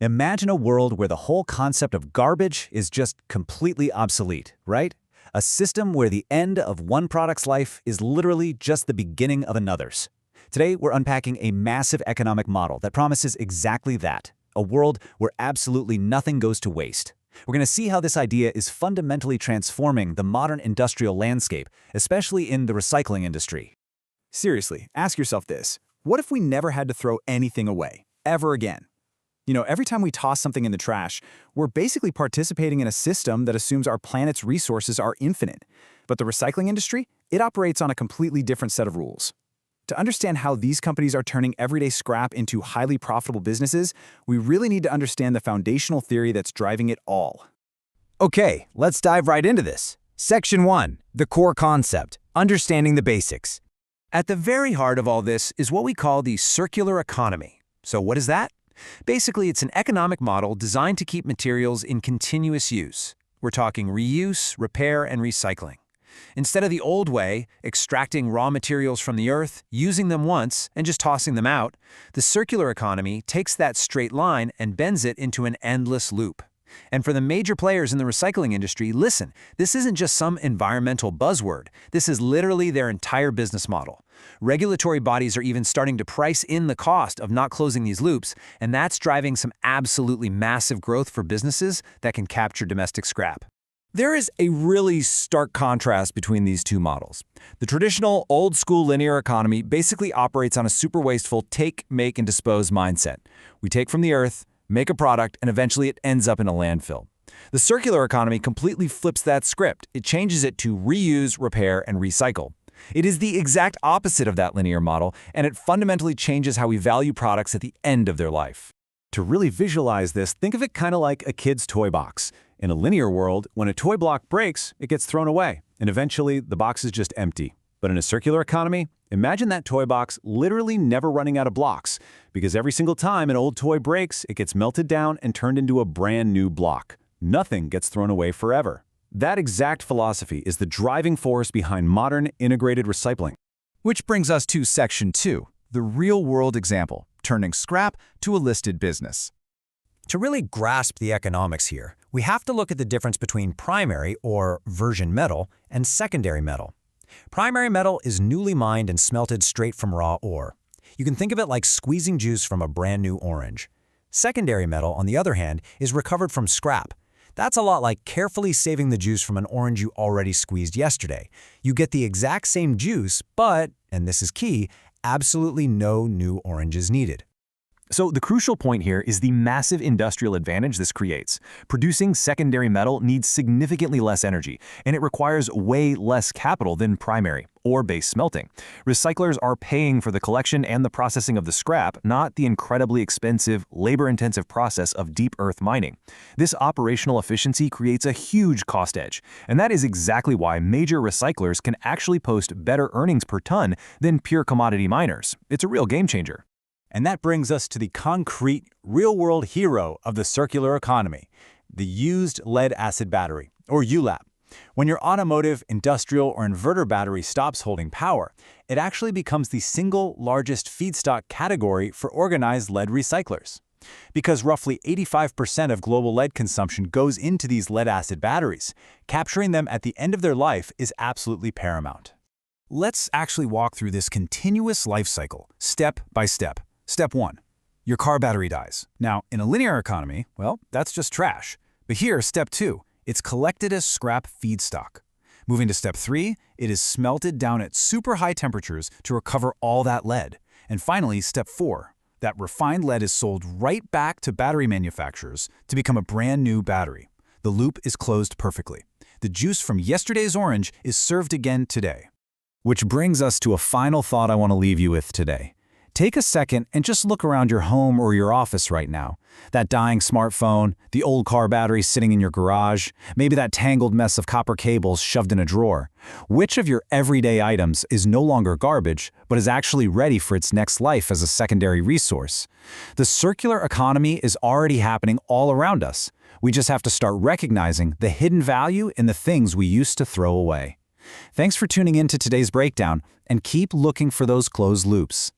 Imagine a world where the whole concept of garbage is just completely obsolete, right? A system where the end of one product's life is literally just the beginning of another's. Today, we're unpacking a massive economic model that promises exactly that, a world where absolutely nothing goes to waste. We're going to see how this idea is fundamentally transforming the modern industrial landscape, especially in the recycling industry. Seriously, ask yourself this. What if we never had to throw anything away, ever again? Every time we toss something in the trash, we're basically participating in a system that assumes our planet's resources are infinite. But the recycling industry, it operates on a completely different set of rules. To understand how these companies are turning everyday scrap into highly profitable businesses, we really need to understand the foundational theory that's driving it all. Okay, let's dive right into this. Section 1. The core concept, understanding the basics. At the very heart of all this is what we call the circular economy. So what is that? Basically, it's an economic model designed to keep materials in continuous use. We're talking reuse, repair, and recycling. Instead of the old way, extracting raw materials from the earth, using them once, and just tossing them out, the circular economy takes that straight line and bends it into an endless loop. And for the major players in the recycling industry, listen, this isn't just some environmental buzzword. This is literally their entire business model. Regulatory bodies are even starting to price in the cost of not closing these loops, and that's driving some absolutely massive growth for businesses that can capture domestic scrap. There is a really stark contrast between these two models. The traditional, old-school linear economy basically operates on a super wasteful take, make, and dispose mindset. We take from the earth, make a product, and eventually it ends up in a landfill. The circular economy completely flips that script. It changes it to reuse, repair, and recycle. It is the exact opposite of that linear model, and it fundamentally changes how we value products at the end of their life. To really visualize this, think of it kind of like a kid's toy box. In a linear world, when a toy block breaks, it gets thrown away, and eventually the box is just empty. But in a circular economy, imagine that toy box literally never running out of blocks, because every single time an old toy breaks, it gets melted down and turned into a brand new block. Nothing gets thrown away forever. That exact philosophy is the driving force behind modern integrated recycling. Which brings us to Section 2, the real-world example, turning scrap to a listed business. To really grasp the economics here, we have to look at the difference between primary, or virgin metal, and secondary metal. Primary metal is newly mined and smelted straight from raw ore. You can think of it like squeezing juice from a brand new orange. Secondary metal, on the other hand, is recovered from scrap. That's a lot like carefully saving the juice from an orange you already squeezed yesterday. You get the exact same juice, but, and this is key, absolutely no new oranges needed. So the crucial point here is the massive industrial advantage this creates. Producing secondary metal needs significantly less energy, and it requires way less capital than primary, ore-based smelting. Recyclers are paying for the collection and the processing of the scrap, not the incredibly expensive, labor-intensive process of deep earth mining. This operational efficiency creates a huge cost edge, and that is exactly why major recyclers can actually post better earnings per ton than pure commodity miners. It's a real game changer. And that brings us to the concrete, real-world hero of the circular economy, the used lead-acid battery, or ULAB. When your automotive, industrial, or inverter battery stops holding power, it actually becomes the single largest feedstock category for organized lead recyclers. Because roughly 85% of global lead consumption goes into these lead-acid batteries, capturing them at the end of their life is absolutely paramount. Let's actually walk through this continuous life cycle, step by step. Step 1. Your car battery dies. Now, in a linear economy, well, that's just trash. But here, Step 2, it's collected as scrap feedstock. Moving to Step 3, it is smelted down at super high temperatures to recover all that lead. And finally, Step 4, that refined lead is sold right back to battery manufacturers to become a brand new battery. The loop is closed perfectly. The juice from yesterday's orange is served again today. Which brings us to a final thought I want to leave you with today. Take a second and just look around your home or your office right now. That dying smartphone, the old car battery sitting in your garage, maybe that tangled mess of copper cables shoved in a drawer. Which of your everyday items is no longer garbage, but is actually ready for its next life as a secondary resource? The circular economy is already happening all around us. We just have to start recognizing the hidden value in the things we used to throw away. Thanks for tuning in to today's breakdown, and keep looking for those closed loops.